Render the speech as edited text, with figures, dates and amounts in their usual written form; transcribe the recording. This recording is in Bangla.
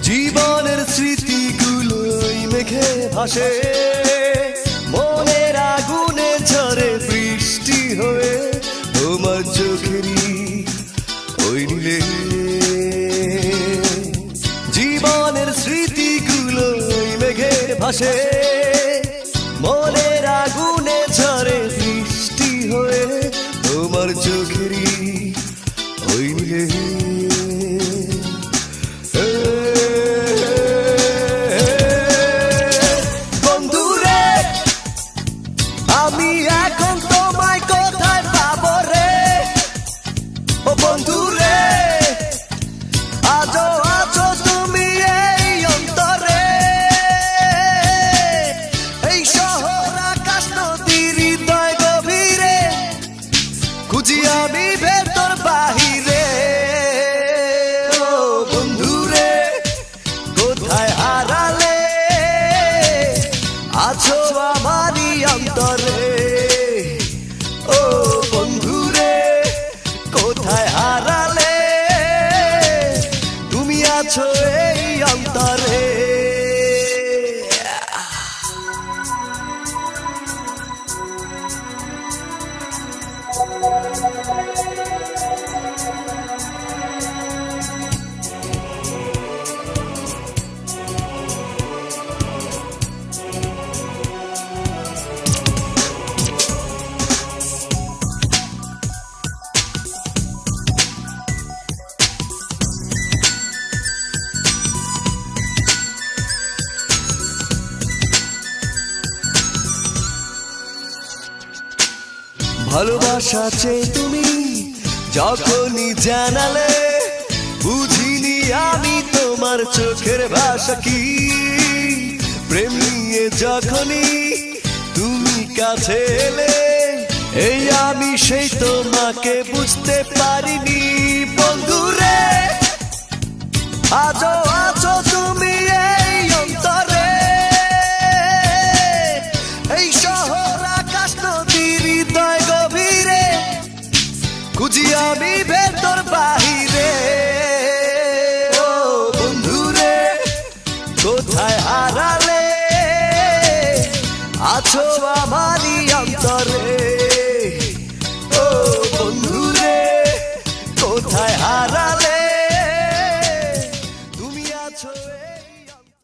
জীবনের স্মৃতিগুলোই মেঘে ভাসে, মনের আগুনে ঝরে বৃষ্টি হয়ে তোমার চোখেরই ওই নীলে। জীবনের স্মৃতিগুলোই মেঘে ভাসে, মনের আগুনে ঝরে বৃষ্টি হয়ে তোমার চোখেরই ওই নীলে। আমি এখন তোমায় কোথায় পাবো রে, ও বন্ধু রে, আজও আছো তুমি এই অন্তরে। এই শহর আকাশ নদী হৃদয় গভীরে, খুঁজি আমি ভেতর বাহিরে। ও বন্ধু রে, কোথায় হারালে, আছো আমারই অন্তরে। ও বন্ধু রে, কোথায় হারালে, তুমি আছো এই অন্তরে। ভালোবাসা চেয়ে তুমি যখনই জানালে, বুঝিনি আমি তোমার চোখের ভাষা কি। প্রেম নিয়ে যখনই তুমি কাছে এলে, এই আমি সেই তোমাকে বুঝতে পারিনি। বন্ধু রে, আজও আছো তুমি এই অন্তরে। এই শহর আকাশ নদী হৃদয় গভীরে, খুঁজি আমি ভেতর বাহিরে। ও বন্ধু রে, কোথায় হারালে, আছো আমারই অন্তরে। ও বন্ধু রে, কোথায় হারালে, তুমি আছো।